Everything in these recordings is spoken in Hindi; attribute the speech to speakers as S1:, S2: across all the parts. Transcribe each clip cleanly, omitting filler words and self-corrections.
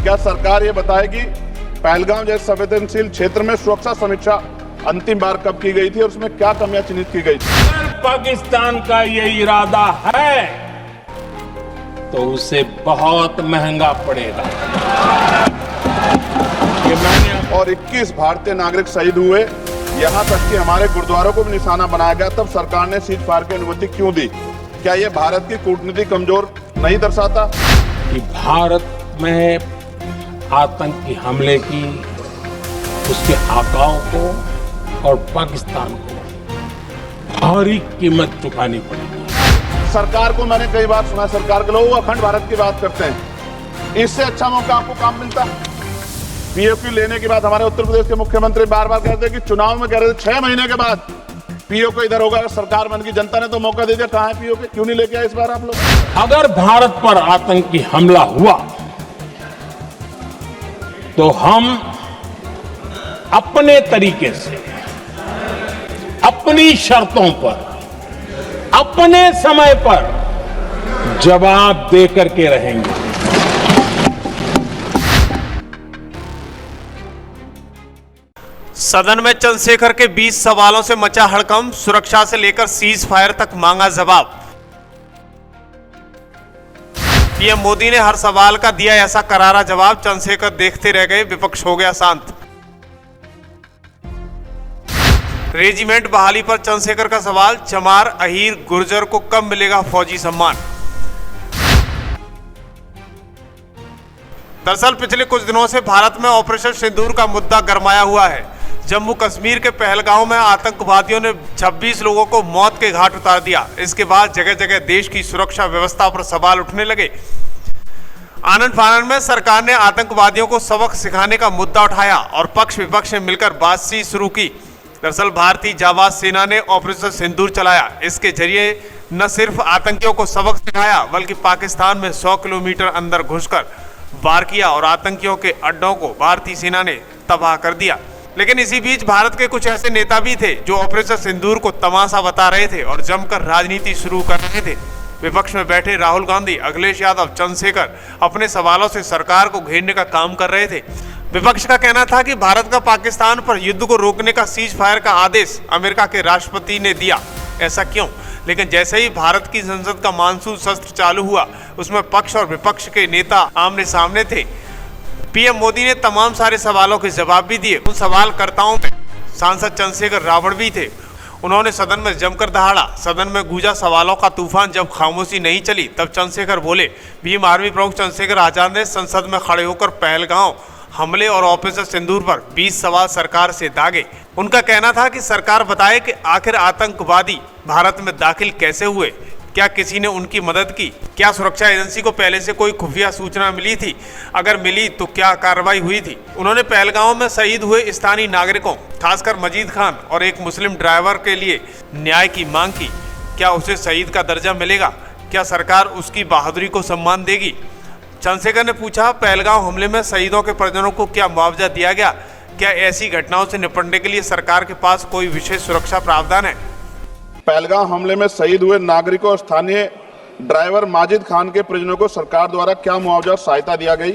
S1: क्या सरकार ये बताएगी पहलगाम जैसे संवेदनशील क्षेत्र में सुरक्षा समीक्षा अंतिम बार कब की गई थी और उसमें क्या कमियां चिन्हित की गई थी?
S2: अगर पाकिस्तान का ये इरादा है तो उसे बहुत महंगा पड़ेगा। ये मैंने
S1: और 21 भारतीय नागरिक शहीद हुए, यहाँ तक कि हमारे गुरुद्वारों को भी निशाना बनाया गया, तब सरकार ने सीज फायर की अनुमति क्यों दी? क्या ये भारत की कूटनीति कमजोर नहीं दर्शाता
S2: कि भारत में आतंकी हमले की उसके आकाओं को और पाकिस्तान को भारी कीमत चुकानी पड़ेगी।
S1: सरकार को मैंने कई बार सुना, सरकार के लोग अखंड भारत की बात करते हैं, इससे अच्छा मौका आपको काम मिलता। पीओक्यू लेने के बाद हमारे उत्तर प्रदेश के मुख्यमंत्री बार बार कहते हैं कि चुनाव में कह रहे थे 6 महीने के बाद पीओक्यू इधर होगा, सरकार बन की जनता ने तो मौका दे दिया, कहां है पीओक्यू? क्यों नहीं लेके आए इस बार आप लोग?
S2: अगर भारत पर आतंकी हमला हुआ तो हम अपने तरीके से, अपनी शर्तों पर, अपने समय पर जवाब देकर के रहेंगे।
S3: सदन में चंद्रशेखर के 20 सवालों से मचा हड़कंप, सुरक्षा से लेकर सीज फायर तक मांगा जवाब। पीएम मोदी ने हर सवाल का दिया ऐसा करारा जवाब, चंद्रशेखर देखते रह गए, विपक्ष हो गया शांत। रेजिमेंट बहाली पर चंद्रशेखर का सवाल, चमार, अहीर, गुर्जर को कब मिलेगा फौजी सम्मान? दरअसल पिछले कुछ दिनों से भारत में ऑपरेशन सिंदूर का मुद्दा गरमाया हुआ है। जम्मू कश्मीर के पहलगांव में आतंकवादियों ने 26 लोगों को मौत के घाट उतार दिया। इसके बाद जगह जगह देश की सुरक्षा व्यवस्था पर सवाल उठने लगे। आनंद फानन में सरकार ने आतंकवादियों को सबक सिखाने का मुद्दा उठाया और पक्ष विपक्ष ने मिलकर बातचीत शुरू की। दरअसल भारतीय जाबाज सेना ने ऑपरेशन सिंदूर चलाया। इसके जरिए न सिर्फ आतंकियों को सबक सिखाया बल्कि पाकिस्तान में 100 किलोमीटर अंदर घुसकर वार किया और आतंकियों के अड्डों को भारतीय सेना ने तबाह कर दिया। लेकिन इसी बीच भारत के कुछ ऐसे नेता भी थे जो ऑपरेशन सिंदूर को तमाशा बता रहे थे और जमकर राजनीति शुरू कर रहे थे। विपक्ष में बैठे राहुल गांधी, अखिलेश यादव, चंद्रशेखर अपने सवालों से सरकार को घेरने का काम कर रहे थे। विपक्ष का कहना था कि भारत का पाकिस्तान पर युद्ध को रोकने का सीज फायर का आदेश अमेरिका के राष्ट्रपति ने दिया, ऐसा क्यों? लेकिन जैसे ही भारत की संसद का मानसून सत्र चालू हुआ, उसमें पक्ष और विपक्ष के नेता आमने सामने थे। पीएम मोदी ने तमाम सारे सवालों के जवाब भी दिए। उन सवालकर्ताओं में सांसद चंद्रशेखर रावण भी थे। उन्होंने सदन में जमकर दहाड़ा। सदन में गूंजा सवालों का तूफान। जब खामोशी नहीं चली तब चंद्रशेखर बोले। भीम आर्मी प्रमुख चंद्रशेखर आजाद ने संसद में खड़े होकर पहलगांव हमले और ऑपरेशन सिंदूर पर 20 सवाल सरकार से दागे। उनका कहना था कि सरकार बताए कि आखिर आतंकवादी भारत में दाखिल कैसे हुए, क्या किसी ने उनकी मदद की, क्या सुरक्षा एजेंसी को पहले से कोई खुफिया सूचना मिली थी, अगर मिली तो क्या कार्रवाई हुई थी। उन्होंने पहलगांव में शहीद हुए स्थानीय नागरिकों, खासकर मजीद खान और एक मुस्लिम ड्राइवर के लिए न्याय की मांग की। क्या उसे शहीद का दर्जा मिलेगा? क्या सरकार उसकी बहादुरी को सम्मान देगी? चंद्रशेखर ने पूछा, पहलगांव हमले में शहीदों के परिजनों को क्या मुआवजा दिया गया? क्या ऐसी घटनाओं से निपटने के लिए सरकार के पास कोई विशेष सुरक्षा प्रावधान है?
S1: पहलगाम हमले में शहीद हुए नागरिकों और स्थानीय ड्राइवर माजिद खान के परिजनों को सरकार द्वारा क्या मुआवजा और सहायता दिया गई?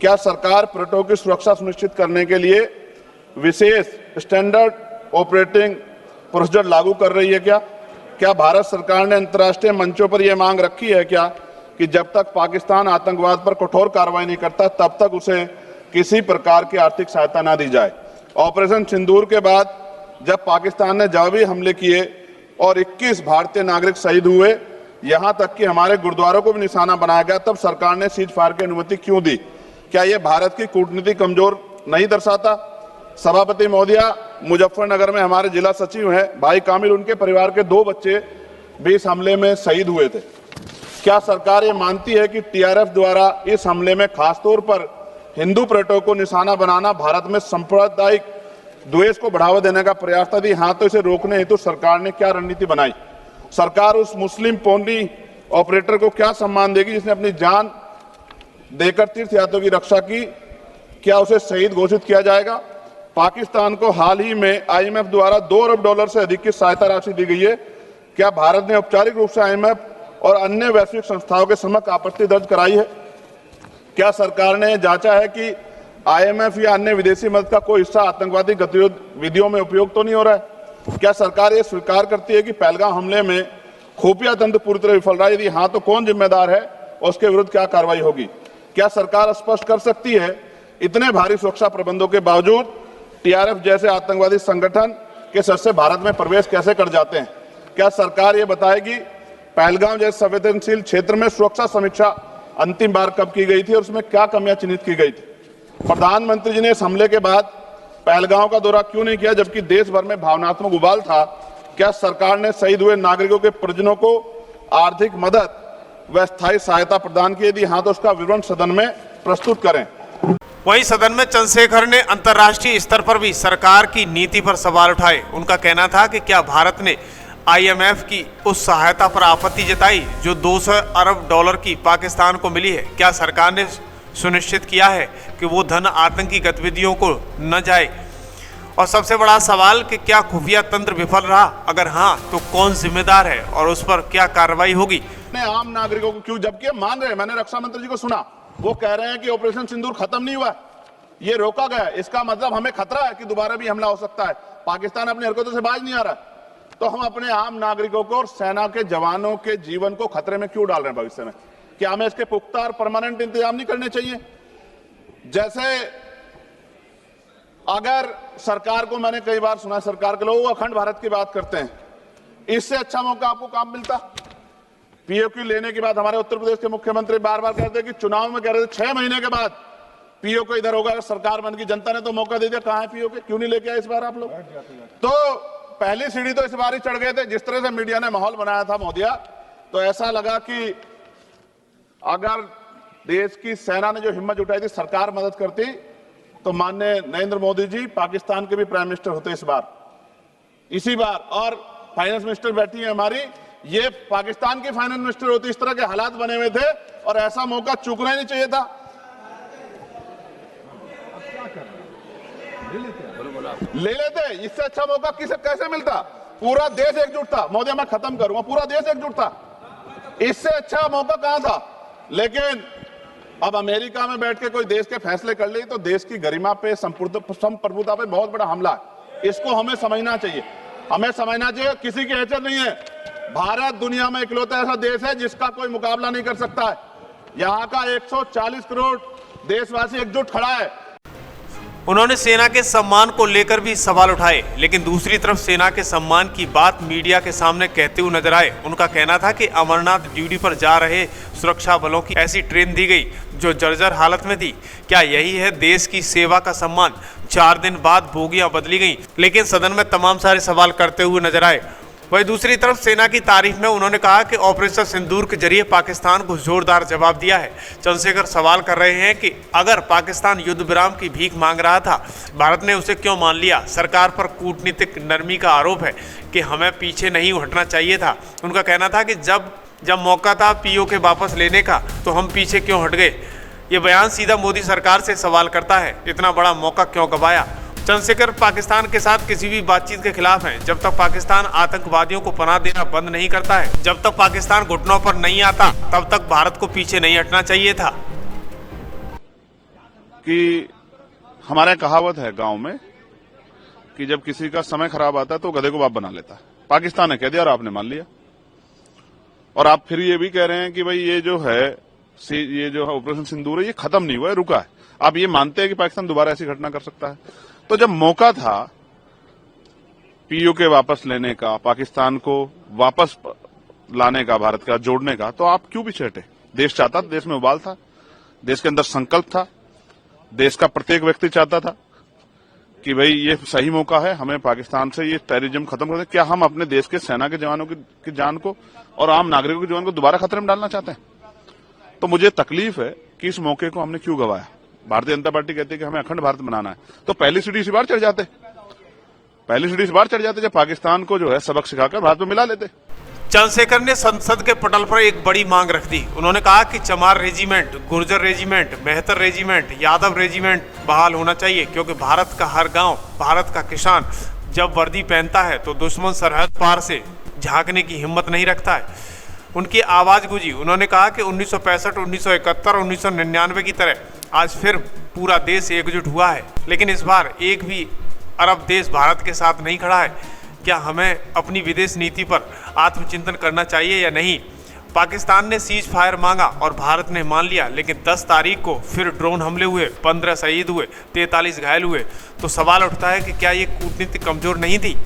S1: क्या सरकार पर्यटकों की सुरक्षा सुनिश्चित करने के लिए विशेष स्टैंडर्ड ऑपरेटिंग प्रोसीजर लागू कर रही है? क्या भारत सरकार ने अंतर्राष्ट्रीय मंचों पर यह मांग रखी है क्या कि जब तक पाकिस्तान आतंकवाद पर कठोर कार्रवाई नहीं करता तब तक उसे किसी प्रकार की आर्थिक सहायता न दी जाए? ऑपरेशन सिंदूर के बाद जब पाकिस्तान ने जवाबी हमले किए और 21 भारतीय नागरिक शहीद हुए, यहां तक कि हमारे गुरुद्वारों को भी निशाना बनाया गया, तब सरकार ने सीज फायर की अनुमति क्यों दी? क्या यह भारत की कूटनीति कमजोर नहीं दर्शाता? सभापति महोदया, मुजफ्फरनगर में हमारे जिला सचिव हैं भाई कामिल, उनके परिवार के 2 बच्चे भी इस हमले में शहीद हुए थे। क्या सरकार ये मानती है कि टीआरएफ द्वारा इस हमले में खासतौर पर हिंदू पर्यटकों को निशाना बनाना भारत में सांप्रदायिक द्वेष को बढ़ावा देने का प्रयास था? यदि हाँ, तो इसे रोकने हेतु सरकार ने क्या रणनीति बनाई? सरकार उस मुस्लिम पोनी ऑपरेटर को क्या सम्मान देगी जिसने अपनी जान देकर तीर्थयात्रियों की रक्षा की? क्या उसे शहीद घोषित किया जाएगा? पाकिस्तान को हाल ही में आईएमएफ द्वारा $2 अरब से अधिक की सहायता राशि दी गई है। क्या भारत ने औपचारिक रूप से आईएमएफ और अन्य वैश्विक संस्थाओं के समक्ष आपत्ति दर्ज कराई है? क्या सरकार ने जांचा है कि IMF या अन्य विदेशी मदद का कोई हिस्सा आतंकवादी गतिविधियों में उपयोग तो नहीं हो रहा है? क्या सरकार ये स्वीकार करती है कि पहलगाम हमले में खुफिया तंत्र पूरी तरह विफल रहा है? यदि हाँ, तो कौन जिम्मेदार है और उसके विरुद्ध क्या कार्रवाई होगी? क्या सरकार स्पष्ट कर सकती है इतने भारी सुरक्षा प्रबंधों के बावजूद TRF जैसे आतंकवादी संगठन के सदस्य भारत में प्रवेश कैसे कर जाते हैं? क्या सरकार ये बताएगी पहलगाम जैसे संवेदनशील क्षेत्र में सुरक्षा समीक्षा अंतिम बार कब की गई थी और उसमें क्या कमियां चिन्हित की गई थी? प्रधानमंत्री जी ने इस हमले के बाद पहलगाम का दौरा क्यों नहीं किया, जबकि देश भर में भावनात्मक उबाल था? क्या सरकार ने शहीद हुए नागरिकों के परिजनों को आर्थिक मदद व स्थायी सहायता प्रदान की? यदि हाँ, तो उसका विवरण सदन में प्रस्तुत करें।
S3: वहीं सदन में चंद्रशेखर ने अंतर्राष्ट्रीय स्तर पर भी सरकार की नीति पर सवाल उठाए। उनका कहना था कि क्या भारत ने IMF की उस सहायता पर आपत्ति जताई जो 200 अरब डॉलर की पाकिस्तान को मिली है? क्या सरकार ने सुनिश्चित किया है कि वो धन आतंकी गतिविधियों को न जाए? और सबसे बड़ा सवाल कि क्या खुफिया तंत्र विफल रहा? अगर हाँ, तो कौन जिम्मेदार है और उस पर क्या कार्रवाई होगी?
S1: आम नागरिकों को क्यों, जबकि मान रहे, मैंने रक्षा मंत्री जी को सुना, वो कह रहे हैं कि ऑपरेशन सिंदूर खत्म नहीं हुआ, ये रोका गया। इसका मतलब हमें खतरा है कि दोबारा भी हमला हो सकता है। पाकिस्तान अपनी हरकतों से बाज नहीं आ रहा, तो हम अपने आम नागरिकों को और सेना के जवानों के जीवन को खतरे में क्यों डाल रहे हैं भविष्य में? क्या हमें इसके पुख्ता और परमानेंट इंतजाम नहीं करने चाहिए? जैसे अगर सरकार को, मैंने कई बार सुना सरकार के लोग अखंड भारत की बात करते हैं, इससे अच्छा मौका आपको काम मिलता? POK लेने के बाद हमारे उत्तर प्रदेश के मुख्यमंत्री बार बार कहते हैं कि चुनाव में कह रहे थे 6 महीने के बाद POK इधर होगा, अगर सरकार बन की जनता ने तो मौका दे दिया। कहां है POK? क्यों नहीं लेके आए इस बार आप लोग? तो पहली सीढ़ी तो इस बार ही चढ़ गए थे। जिस तरह से मीडिया ने माहौल बनाया था मोदिया, तो ऐसा लगा कि अगर देश की सेना ने जो हिम्मत जुटाई थी, सरकार मदद करती, तो माननीय नरेंद्र मोदी जी पाकिस्तान के भी प्राइम मिनिस्टर होते इस बार, इसी बार, और फाइनेंस मिनिस्टर बैठी है हमारी, ये पाकिस्तान की फाइनेंस मिनिस्टर होती। इस तरह के हालात बने हुए थे और ऐसा मौका चूकना ही नहीं चाहिए था। ले लेते, इससे अच्छा मौका किसे कैसे मिलता? पूरा देश एकजुट था। मोदी, मैं खत्म करूंगा, पूरा देश एकजुट था, इससे अच्छा मौका कहां था? लेकिन अब अमेरिका में बैठ के कोई देश के फैसले कर ले तो देश की गरिमा पे, संप्रभुता पे बहुत बड़ा हमला है। इसको हमें समझना चाहिए, हमें समझना चाहिए किसी की हैसियत नहीं है। भारत दुनिया में इकलौता ऐसा देश है जिसका कोई मुकाबला नहीं कर सकता है। यहाँ का 140 करोड़ देशवासी एकजुट खड़ा है।
S3: उन्होंने सेना के सम्मान को लेकर भी सवाल उठाए, लेकिन दूसरी तरफ सेना के सम्मान की बात मीडिया के सामने कहते हुए नजर आए। उनका कहना था कि अमरनाथ ड्यूटी पर जा रहे सुरक्षा बलों की ऐसी ट्रेन दी गई जो जर्जर हालत में थी। क्या यही है देश की सेवा का सम्मान? 4 दिन बाद बोगियां बदली गई, लेकिन सदन में तमाम सारे सवाल करते हुए नजर आए। वहीं दूसरी तरफ सेना की तारीफ में उन्होंने कहा कि ऑपरेशन सिंदूर के जरिए पाकिस्तान को जोरदार जवाब दिया है। चंद्रशेखर सवाल कर रहे हैं कि अगर पाकिस्तान युद्ध विराम की भीख मांग रहा था, भारत ने उसे क्यों मान लिया? सरकार पर कूटनीतिक नरमी का आरोप है कि हमें पीछे नहीं हटना चाहिए था। उनका कहना था कि जब मौका था POK वापस लेने का, तो हम पीछे क्यों हट गए? ये बयान सीधा मोदी सरकार से सवाल करता है, इतना बड़ा मौका क्यों गंवाया? चंद्रशेखर पाकिस्तान के साथ किसी भी बातचीत के खिलाफ हैं। जब तक पाकिस्तान आतंकवादियों को पनाह देना बंद नहीं करता है, जब तक पाकिस्तान घुटनों पर नहीं आता, तब तक भारत को पीछे नहीं हटना चाहिए था।
S1: कि हमारे कहावत है गांव में कि जब किसी का समय खराब आता है तो गधे को बाप बना लेता है। पाकिस्तान ने कह दिया और आपने मान लिया, और आप फिर ये भी कह रहे हैं कि भाई ये जो है ऑपरेशन सिंदूर है, ये खत्म नहीं हुआ है, रुका है। आप ये मानते हैं कि पाकिस्तान दोबारा ऐसी घटना कर सकता है? तो जब मौका था POK वापस लेने का, पाकिस्तान को वापस लाने का, भारत का जोड़ने का, तो आप क्यों पीछे हटे? देश चाहता था, देश में उबाल था, देश के अंदर संकल्प था, देश का प्रत्येक व्यक्ति चाहता था कि भाई ये सही मौका है, हमें पाकिस्तान से ये टेररिज्म खत्म कर दे। क्या हम अपने देश के सेना के जवानों की जान को और आम नागरिकों के जीवन को दोबारा खतरे में डालना चाहते हैं? तो मुझे तकलीफ है कि इस मौके को हमने क्यों गंवाया। भारतीय जनता पार्टी कहती है कि हमें अखंड भारत बनाना है, तो पहली सीढ़ी इसी बार चढ़ जाते, जब पाकिस्तान को जो है सबक सिखाकर भारत में मिला लेते।
S3: चंद्रशेखर ने संसद के पटल पर एक बड़ी मांग रख दी। उन्होंने कहा कि Chamar regiment, Gurjar regiment, Mehtar regiment, Yadav regiment बहाल होना चाहिए, क्योंकि भारत का हर गांव, भारत का किसान जब वर्दी पहनता है तो दुश्मन सरहद पार से झांकने की हिम्मत नहीं रखता है। उनकी आवाज गूंजी। उन्होंने कहा कि 1965, 1971 और 1999 की तरह आज फिर पूरा देश एकजुट हुआ है, लेकिन इस बार एक भी अरब देश भारत के साथ नहीं खड़ा है। क्या हमें अपनी विदेश नीति पर आत्मचिंतन करना चाहिए या नहीं? पाकिस्तान ने सीज फायर मांगा और भारत ने मान लिया, लेकिन 10 तारीख को फिर ड्रोन हमले हुए, 15 शहीद हुए, 43 घायल हुए। तो सवाल उठता है कि क्या ये कूटनीति कमजोर नहीं थी?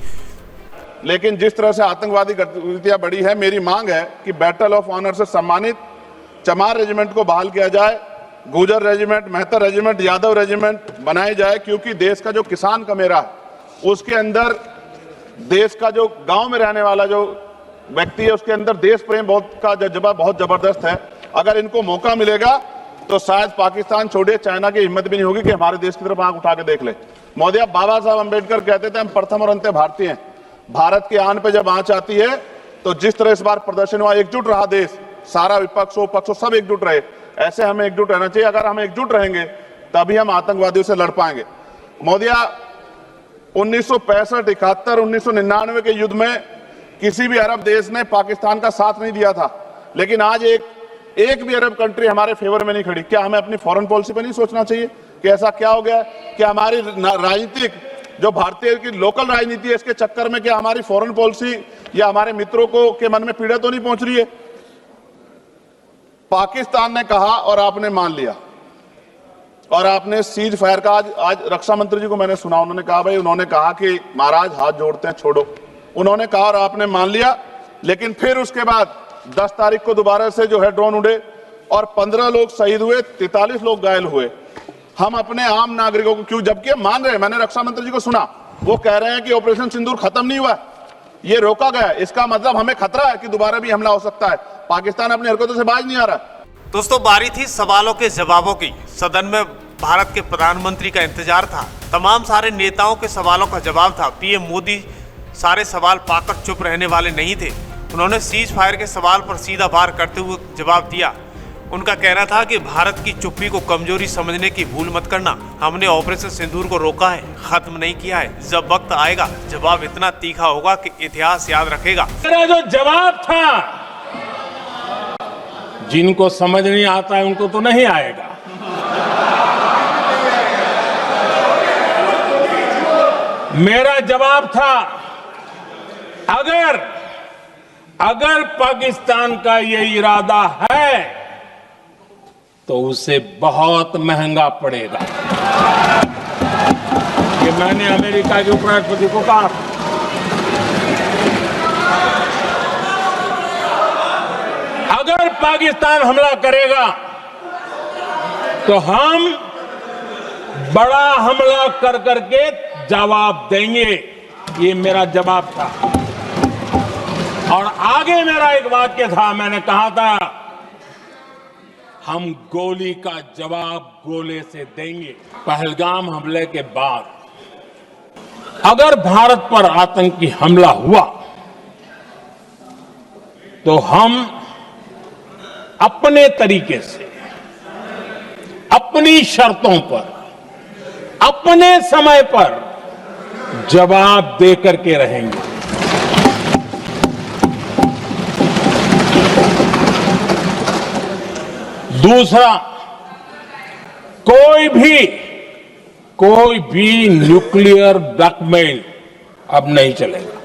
S1: लेकिन जिस तरह से आतंकवादी गतिविधियां बढ़ी है, मेरी मांग है कि बैटल ऑफ ऑनर से सम्मानित चमार रेजिमेंट को बहाल किया जाए, गुजर regiment, Mehtar regiment, Yadav regiment बनाए जाए, क्योंकि देश का जो किसान का मेरा है उसके अंदर, देश का जो गांव में रहने वाला जो व्यक्ति है उसके अंदर देश प्रेम का जज्बा बहुत जबरदस्त है। अगर इनको मौका मिलेगा तो शायद पाकिस्तान छोड़िए, चाइना की हिम्मत भी नहीं होगी कि हमारे देश की तरफ आंख उठा के देख ले। मोदी, बाबा साहब अम्बेडकर कहते थे हम प्रथम और अंत्य भारतीय हैं। भारत की आन पे जब आंच आती है तो जिस तरह इस बार प्रदर्शन हुआ, एकजुट रहा देश, सारा विपक्ष हो पक्ष हो सब एकजुट रहे, ऐसे हमें एकजुट रहना चाहिए। अगर हम एकजुट रहेंगे तभी हम आतंकवादियों से लड़ पाएंगे। मोदिया, 1965, 71, 1999 के युद्ध में किसी भी अरब देश ने पाकिस्तान का साथ नहीं दिया था, लेकिन आज एक भी अरब कंट्री हमारे फेवर में नहीं खड़ी। क्या हमें अपनी फॉरेन पॉलिसी पर नहीं सोचना चाहिए कि ऐसा क्या हो गया कि हमारी राजनीतिक जो भारतीय की लोकल राजनीति है इसके चक्कर में क्या हमारी फॉरेन पॉलिसी या हमारे मित्रों को के मन में पीड़ा तो नहीं पहुंच रही है? पाकिस्तान ने कहा और आपने मान लिया, और आपने सीज फायर का आज रक्षा मंत्री जी को मैंने सुना, उन्होंने कहा भाई, उन्होंने कहा कि महाराज हाथ जोड़ते हैं छोड़ो, उन्होंने कहा और आपने मान लिया। लेकिन फिर उसके बाद 10 तारीख को दोबारा से जो है ड्रोन उड़े और 15 लोग शहीद हुए, 43 लोग घायल हुए। हम अपने आम नागरिकों को क्यों, जबकि मान रहे, मैंने रक्षा मंत्री जी को सुना, वो कह रहे हैं कि ऑपरेशन सिंदूर खत्म नहीं हुआ, ये रोका गया, इसका मतलब हमें खतरा है कि दोबारा भी हमला हो सकता है। पाकिस्तान अपनी हरकतों से बाज नहीं आ रहा।
S3: दोस्तों, बारी थी सवालों के जवाबों की। सदन में भारत के प्रधानमंत्री का इंतजार था, तमाम सारे नेताओं के सवालों का जवाब था। पीएम मोदी सारे सवाल पाकर चुप रहने वाले नहीं थे। उन्होंने सीज फायर के सवाल पर सीधा वार करते हुए जवाब दिया। उनका कहना था कि भारत की चुप्पी को कमजोरी समझने की भूल मत करना, हमने ऑपरेशन सिंदूर को रोका है, खत्म नहीं किया है। जब वक्त आएगा जवाब इतना तीखा होगा कि इतिहास याद रखेगा।
S2: मेरा जो जवाब था, जिनको समझ नहीं आता है उनको तो नहीं आएगा। मेरा जवाब था, अगर पाकिस्तान का ये इरादा है तो उसे बहुत महंगा पड़ेगा। ये मैंने अमेरिका के उपराष्ट्रपति को कहा। अगर पाकिस्तान हमला करेगा तो हम बड़ा हमला कर करके जवाब देंगे, ये मेरा जवाब था। और आगे मेरा एक वाक्य था, मैंने कहा था हम गोली का जवाब गोले से देंगे। पहलगाम हमले के बाद अगर भारत पर आतंकी हमला हुआ तो हम अपने तरीके से, अपनी शर्तों पर, अपने समय पर जवाब दे करके रहेंगे। दूसरा, कोई भी न्यूक्लियर ब्लैकमेल अब नहीं चलेगा।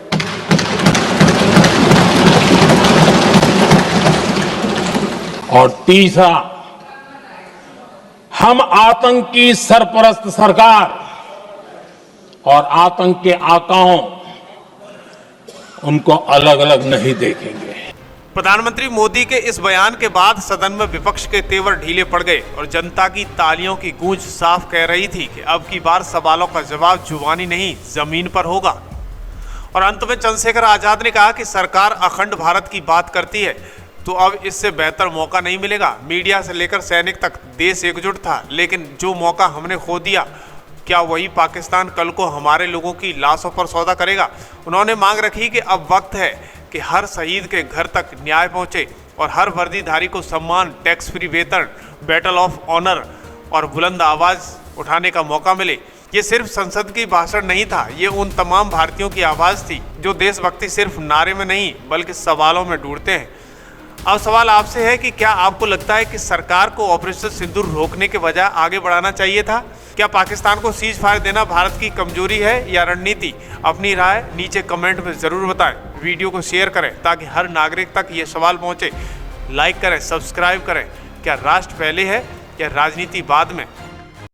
S2: और तीसरा, हम आतंक की सरपरस्त सरकार और आतंक के आकाओं उनको अलग अलग नहीं देखेंगे।
S3: प्रधानमंत्री मोदी के इस बयान के बाद सदन में विपक्ष के तेवर ढीले पड़ गए और जनता की तालियों की गूंज साफ कह रही थी कि अब की बार सवालों का जवाब जुबानी नहीं, जमीन पर होगा। और अंत में चंद्रशेखर आजाद ने कहा कि सरकार अखंड भारत की बात करती है तो अब इससे बेहतर मौका नहीं मिलेगा। मीडिया से लेकर सैनिक तक देश एकजुट था, लेकिन जो मौका हमने खो दिया, क्या वही पाकिस्तान कल को हमारे लोगों की लाशों पर सौदा करेगा? उन्होंने मांग रखी कि अब वक्त है कि हर शहीद के घर तक न्याय पहुंचे और हर वर्दीधारी को सम्मान, टैक्स फ्री वेतन, बैटल ऑफ ऑनर और बुलंद आवाज उठाने का मौका मिले। ये सिर्फ संसद की भाषण नहीं था, ये उन तमाम भारतीयों की आवाज थी जो देशभक्ति सिर्फ नारे में नहीं बल्कि सवालों में ढूंढते हैं। अब सवाल आपसे है कि क्या आपको लगता है कि सरकार को ऑपरेशन सिंदूर रोकने के बजाय आगे बढ़ाना चाहिए था? क्या पाकिस्तान को सीज फायर देना भारत की कमजोरी है या रणनीति? अपनी राय नीचे कमेंट में ज़रूर बताएं। वीडियो को शेयर करें ताकि हर नागरिक तक ये सवाल पहुंचे। लाइक करें, सब्सक्राइब करें। क्या राष्ट्र पहले है या राजनीति बाद में?